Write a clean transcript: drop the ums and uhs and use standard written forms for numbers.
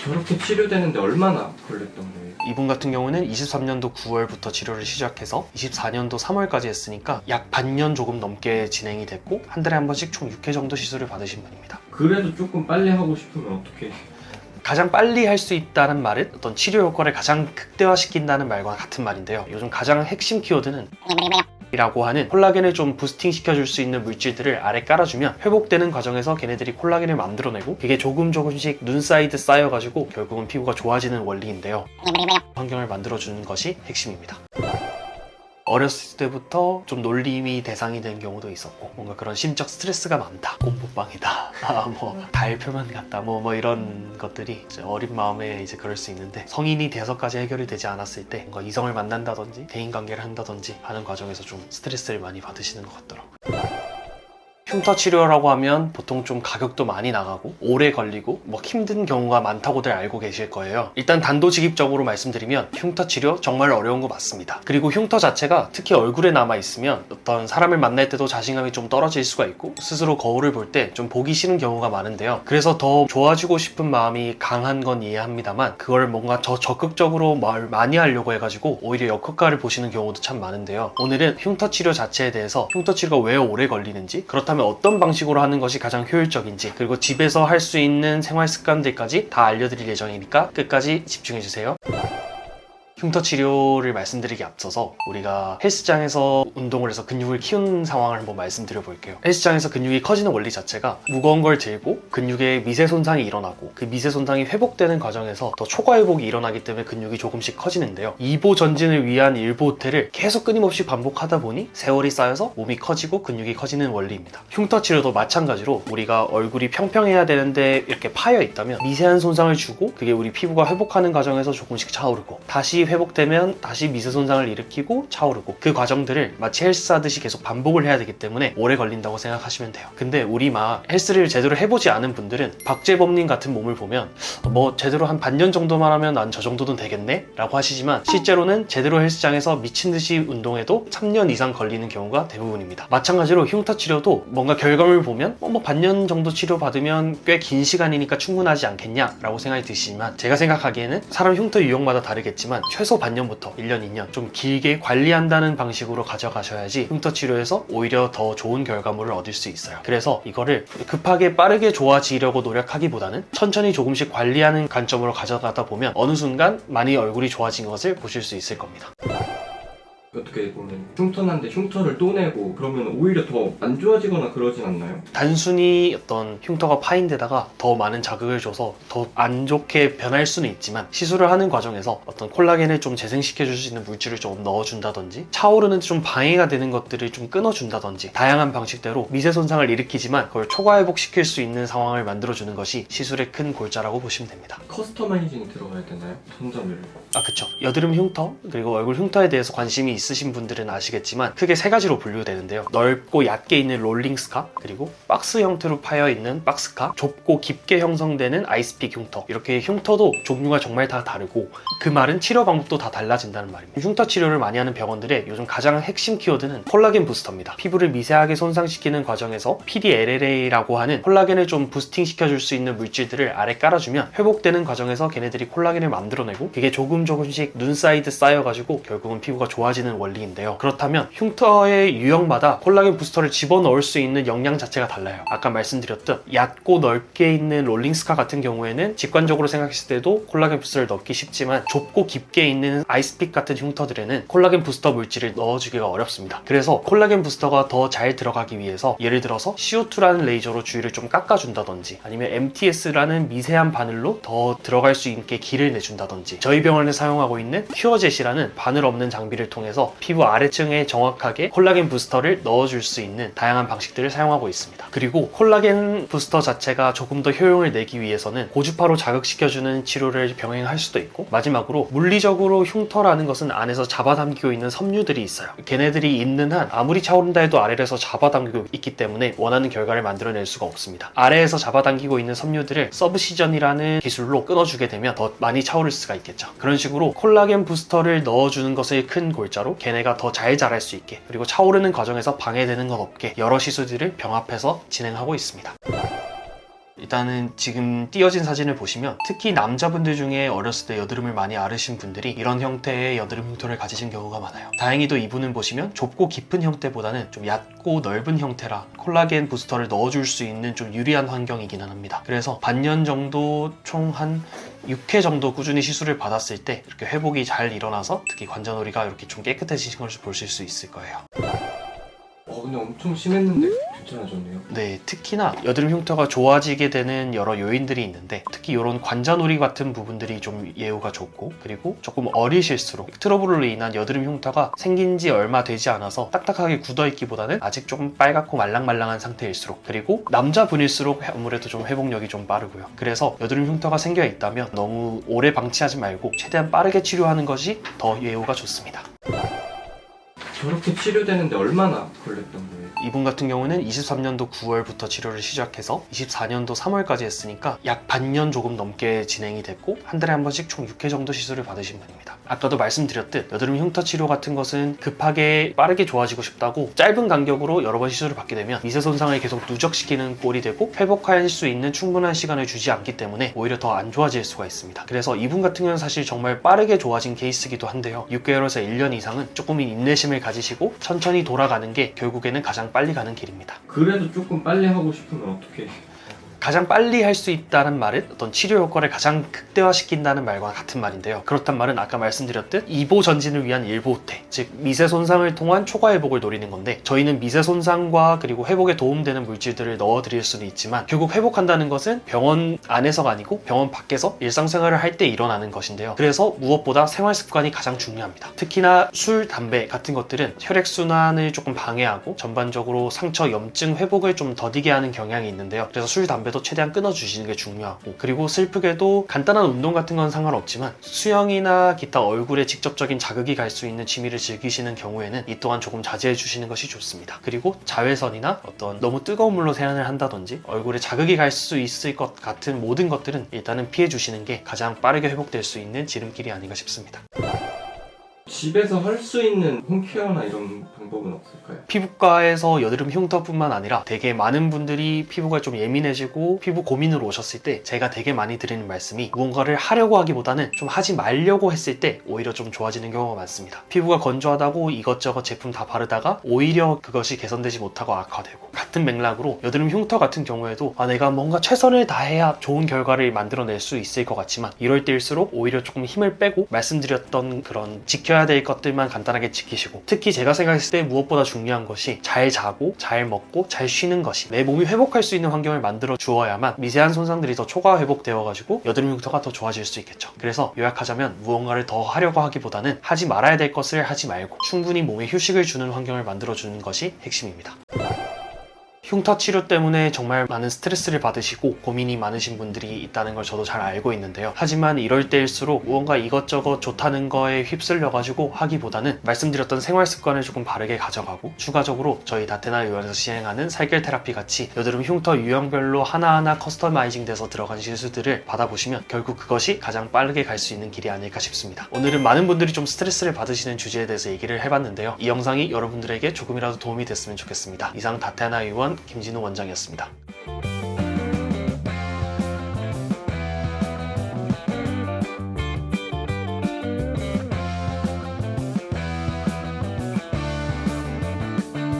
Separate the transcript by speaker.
Speaker 1: 저렇게 치료되는데 얼마나 걸렸던 거예요?
Speaker 2: 이분 같은 경우는 23년도 9월부터 치료를 시작해서 24년도 3월까지 했으니까 약 반년 조금 넘게 진행이 됐고 한 달에 한 번씩 총 6회 정도 시술을 받으신 분입니다.
Speaker 1: 그래도 조금 빨리 하고 싶으면 어떻게?
Speaker 2: 가장 빨리 할 수 있다는 말은 어떤 치료 효과를 가장 극대화시킨다는 말과 같은 말인데요. 요즘 가장 핵심 키워드는 이라고 하는 콜라겐을 좀 부스팅 시켜줄 수 있는 물질들을 아래 깔아주면 회복되는 과정에서 걔네들이 콜라겐을 만들어내고 그게 조금씩 눈 사이드 쌓여가지고 결국은 피부가 좋아지는 원리인데요. 환경을 만들어주는 것이 핵심입니다. 어렸을 때부터 좀 놀림이 대상이 된 경우도 있었고 뭔가 그런 심적 스트레스가 많다, 꽃뽀빵이다, 달 표면 같다, 이런 것들이 이제 어린 마음에 이제 그럴 수 있는데 성인이 돼서까지 해결이 되지 않았을 때 뭔가 이성을 만난다든지 대인관계를 한다든지 하는 과정에서 좀 스트레스를 많이 받으시는 것 같더라고요. 흉터 치료라고 하면 보통 좀 가격도 많이 나가고 오래 걸리고 힘든 경우가 많다고들 알고 계실 거예요. 일단 단도직입적으로 말씀드리면 흉터 치료 정말 어려운 거 맞습니다. 그리고 흉터 자체가 특히 얼굴에 남아있으면 어떤 사람을 만날 때도 자신감이 좀 떨어질 수가 있고 스스로 거울을 볼 때 좀 보기 싫은 경우가 많은데요. 그래서 더 좋아지고 싶은 마음이 강한 건 이해합니다만 그걸 뭔가 더 적극적으로 말 많이 하려고 해가지고 오히려 역효과를 보시는 경우도 참 많은데요. 오늘은 흉터 치료 자체에 대해서 흉터 치료가 왜 오래 걸리는지, 그렇다면 어떤 방식으로 하는 것이 가장 효율적인지, 그리고 집에서 할 수 있는 생활 습관들까지 다 알려드릴 예정이니까 끝까지 집중해주세요. 흉터 치료를 말씀드리기 앞서서 우리가 헬스장에서 운동을 해서 근육을 키우는 상황을 한번 말씀드려 볼게요. 헬스장에서 근육이 커지는 원리 자체가 무거운 걸 들고 근육에 미세 손상이 일어나고 그 미세 손상이 회복되는 과정에서 더 초과 회복이 일어나기 때문에 근육이 조금씩 커지는데요. 2보 전진을 위한 1보 호퇴를 계속 끊임없이 반복하다 보니 세월이 쌓여서 몸이 커지고 근육이 커지는 원리입니다. 흉터 치료도 마찬가지로 우리가 얼굴이 평평해야 되는데 이렇게 파여 있다면 미세한 손상을 주고 그게 우리 피부가 회복하는 과정에서 조금씩 차오르고 다시 회복되면 다시 미세 손상을 일으키고 차오르고 그 과정들을 마치 헬스 하듯이 계속 반복을 해야 되기 때문에 오래 걸린다고 생각하시면 돼요. 근데 우리 막 헬스를 제대로 해보지 않은 분들은 박재범님 같은 몸을 보면 제대로 한 반년 정도만 하면 난 저 정도는 되겠네? 라고 하시지만 실제로는 제대로 헬스장에서 미친 듯이 운동해도 3년 이상 걸리는 경우가 대부분입니다. 마찬가지로 흉터 치료도 뭔가 결과물 보면 반년 정도 치료받으면 꽤 긴 시간이니까 충분하지 않겠냐? 라고 생각이 드시지만 제가 생각하기에는 사람 흉터 유형마다 다르겠지만 최소 반년부터 1년, 2년 좀 길게 관리한다는 방식으로 가져가셔야지 흉터 치료에서 오히려 더 좋은 결과물을 얻을 수 있어요. 그래서 이거를 급하게 빠르게 좋아지려고 노력하기보다는 천천히 조금씩 관리하는 관점으로 가져가다 보면 어느 순간 많이 얼굴이 좋아진 것을 보실 수 있을 겁니다.
Speaker 1: 어떻게 보면 흉터 난데 흉터를 또 내고 그러면 오히려 더 안 좋아지거나 그러진 않나요?
Speaker 2: 단순히 어떤 흉터가 파인 데다가 더 많은 자극을 줘서 더 안 좋게 변할 수는 있지만 시술을 하는 과정에서 어떤 콜라겐을 좀 재생시켜 줄 수 있는 물질을 좀 넣어준다든지 차오르는 좀 방해가 되는 것들을 좀 끊어준다든지 다양한 방식대로 미세 손상을 일으키지만 그걸 초과 회복시킬 수 있는 상황을 만들어주는 것이 시술의 큰 골자라고 보시면 됩니다.
Speaker 1: 커스터마이징이 들어가야 되나요? 손잡이를?
Speaker 2: 그쵸. 여드름 흉터 그리고 얼굴 흉터에 대해서 관심이 있으신 분들은 아시겠지만 크게 세 가지로 분류되는데요. 넓고 얕게 있는 롤링 스카, 그리고 박스 형태로 파여 있는 박스카, 좁고 깊게 형성되는 아이스픽 흉터. 이렇게 흉터도 종류가 정말 다 다르고 그 말은 치료 방법도 다 달라진다는 말입니다. 흉터 치료를 많이 하는 병원들의 요즘 가장 핵심 키워드는 콜라겐 부스터입니다. 피부를 미세하게 손상시키는 과정에서 PDLLA라고 하는 콜라겐을 좀 부스팅 시켜줄 수 있는 물질들을 아래 깔아주면 회복되는 과정에서 걔네들이 콜라겐을 만들어내고 그게 조금씩 눈 사이드 쌓여가지고 결국은 피부가 좋아지는 원리인데요. 그렇다면 흉터의 유형마다 콜라겐 부스터를 집어넣을 수 있는 역량 자체가 달라요. 아까 말씀드렸듯 얕고 넓게 있는 롤링스카 같은 경우에는 직관적으로 생각했을 때도 콜라겐 부스터를 넣기 쉽지만 좁고 깊게 있는 아이스픽 같은 흉터들에는 콜라겐 부스터 물질을 넣어주기가 어렵습니다. 그래서 콜라겐 부스터가 더 잘 들어가기 위해서 예를 들어서 CO2라는 레이저로 주위를 좀 깎아준다든지 아니면 MTS라는 미세한 바늘로 더 들어갈 수 있게 길을 내준다든지 저희 병원에 사용하고 있는 퓨어젯이라는 바늘 없는 장비를 통해서 피부 아래층에 정확하게 콜라겐 부스터를 넣어줄 수 있는 다양한 방식들을 사용하고 있습니다. 그리고 콜라겐 부스터 자체가 조금 더 효용을 내기 위해서는 고주파로 자극시켜주는 치료를 병행할 수도 있고 마지막으로 물리적으로 흉터라는 것은 안에서 잡아당기고 있는 섬유들이 있어요. 걔네들이 있는 한 아무리 차오른다 해도 아래에서 잡아당기고 있기 때문에 원하는 결과를 만들어낼 수가 없습니다. 아래에서 잡아당기고 있는 섬유들을 서브시전이라는 기술로 끊어주게 되면 더 많이 차오를 수가 있겠죠. 그런 식으로 콜라겐 부스터를 넣어주는 것을 큰 골자로 걔네가 더 잘 자랄 수 있게 그리고 차오르는 과정에서 방해되는 것 없게 여러 시술들을 병합해서 진행하고 있습니다. 일단은 지금 띄어진 사진을 보시면 특히 남자분들 중에 어렸을 때 여드름을 많이 앓으신 분들이 이런 형태의 여드름 흉터를 가지신 경우가 많아요. 다행히도 이분은 보시면 좁고 깊은 형태보다는 좀 얕고 넓은 형태라 콜라겐 부스터를 넣어줄 수 있는 좀 유리한 환경이기는 합니다. 그래서 반년 정도 총 한 6회 정도 꾸준히 시술을 받았을 때 이렇게 회복이 잘 일어나서 특히 관자놀이가 이렇게 좀 깨끗해지신 것을 보실 수 있을 거예요.
Speaker 1: 근데 엄청 심했는데 괜찮아졌네요.
Speaker 2: 네, 특히나 여드름 흉터가 좋아지게 되는 여러 요인들이 있는데 특히 이런 관자놀이 같은 부분들이 좀 예후가 좋고, 그리고 조금 어리실수록 트러블로 인한 여드름 흉터가 생긴 지 얼마 되지 않아서 딱딱하게 굳어있기보다는 아직 조금 빨갛고 말랑말랑한 상태일수록, 그리고 남자분일수록 아무래도 좀 회복력이 좀 빠르고요. 그래서 여드름 흉터가 생겨 있다면 너무 오래 방치하지 말고 최대한 빠르게 치료하는 것이 더 예후가 좋습니다.
Speaker 1: 저렇게 치료되는데 얼마나 걸렸던 거예요?
Speaker 2: 이분 같은 경우는 23년도 9월부터 치료를 시작해서 24년도 3월까지 했으니까 약 반년 조금 넘게 진행이 됐고, 한 달에 한 번씩 총 6회 정도 시술을 받으신 분입니다. 아까도 말씀드렸듯 여드름 흉터 치료 같은 것은 급하게 빠르게 좋아지고 싶다고 짧은 간격으로 여러 번 시술을 받게 되면 미세 손상을 계속 누적시키는 꼴이 되고 회복할 수 있는 충분한 시간을 주지 않기 때문에 오히려 더 안 좋아질 수가 있습니다. 그래서 이분 같은 경우는 사실 정말 빠르게 좋아진 케이스이기도 한데요. 6개월에서 1년 이상은 조금의 인내심을 가지시고 천천히 돌아가는 게 결국에는 가장 빨리 가는 길입니다.
Speaker 1: 그래도 조금 빨리 하고 싶으면 어떻게?
Speaker 2: 가장 빨리 할 수 있다는 말은 어떤 치료 효과를 가장 극대화시킨다는 말과 같은 말인데요. 그렇단 말은 아까 말씀드렸듯 이보 전진을 위한 일보호퇴, 즉 미세 손상을 통한 초과 회복을 노리는 건데, 저희는 미세 손상과 그리고 회복에 도움되는 물질들을 넣어드릴 수는 있지만 결국 회복한다는 것은 병원 안에서가 아니고 병원 밖에서 일상생활을 할 때 일어나는 것인데요. 그래서 무엇보다 생활 습관이 가장 중요합니다. 특히나 술, 담배 같은 것들은 혈액순환을 조금 방해하고 전반적으로 상처, 염증 회복을 좀 더디게 하는 경향이 있는데요. 그래서 술, 담배 도 최대한 끊어주시는 게 중요하고, 그리고 슬프게도 간단한 운동 같은 건 상관없지만 수영이나 기타 얼굴에 직접적인 자극이 갈 수 있는 취미를 즐기시는 경우에는 이 또한 조금 자제해 주시는 것이 좋습니다. 그리고 자외선이나 어떤 너무 뜨거운 물로 세안을 한다든지 얼굴에 자극이 갈 수 있을 것 같은 모든 것들은 일단은 피해 주시는 게 가장 빠르게 회복될 수 있는 지름길이 아닌가 싶습니다.
Speaker 1: 집에서 할 수 있는 홈케어나 이런 방법은 없을까요?
Speaker 2: 피부과에서 여드름 흉터뿐만 아니라 되게 많은 분들이 피부가 좀 예민해지고 피부 고민으로 오셨을 때 제가 되게 많이 드리는 말씀이, 무언가를 하려고 하기보다는 좀 하지 말려고 했을 때 오히려 좀 좋아지는 경우가 많습니다. 피부가 건조하다고 이것저것 제품 다 바르다가 오히려 그것이 개선되지 못하고 악화되고, 같은 맥락으로 여드름 흉터 같은 경우에도 내가 뭔가 최선을 다해야 좋은 결과를 만들어낼 수 있을 것 같지만 이럴 때일수록 오히려 조금 힘을 빼고 말씀드렸던 그런 지켜야 될 것들만 간단하게 지키시고, 특히 제가 생각했을 때 무엇보다 중요한 것이 잘 자고 잘 먹고 잘 쉬는 것이, 내 몸이 회복할 수 있는 환경을 만들어 주어야만 미세한 손상들이 더 초과 회복되어 가지고 여드름 흉터가 더 좋아질 수 있겠죠. 그래서 요약하자면 무언가를 더 하려고 하기보다는 하지 말아야 될 것을 하지 말고 충분히 몸에 휴식을 주는 환경을 만들어 주는 것이 핵심입니다. 흉터 치료 때문에 정말 많은 스트레스를 받으시고 고민이 많으신 분들이 있다는 걸 저도 잘 알고 있는데요. 하지만 이럴 때일수록 무언가 이것저것 좋다는 거에 휩쓸려가지고 하기보다는 말씀드렸던 생활 습관을 조금 바르게 가져가고, 추가적으로 저희 다테나 의원에서 시행하는 살결 테라피 같이 여드름 흉터 유형별로 하나하나 커스터마이징 돼서 들어간 시술들을 받아보시면 결국 그것이 가장 빠르게 갈 수 있는 길이 아닐까 싶습니다. 오늘은 많은 분들이 좀 스트레스를 받으시는 주제에 대해서 얘기를 해봤는데요. 이 영상이 여러분들에게 조금이라도 도움이 됐으면 좋겠습니다. 이상 다테나 의원 김진우 원장이었습니다.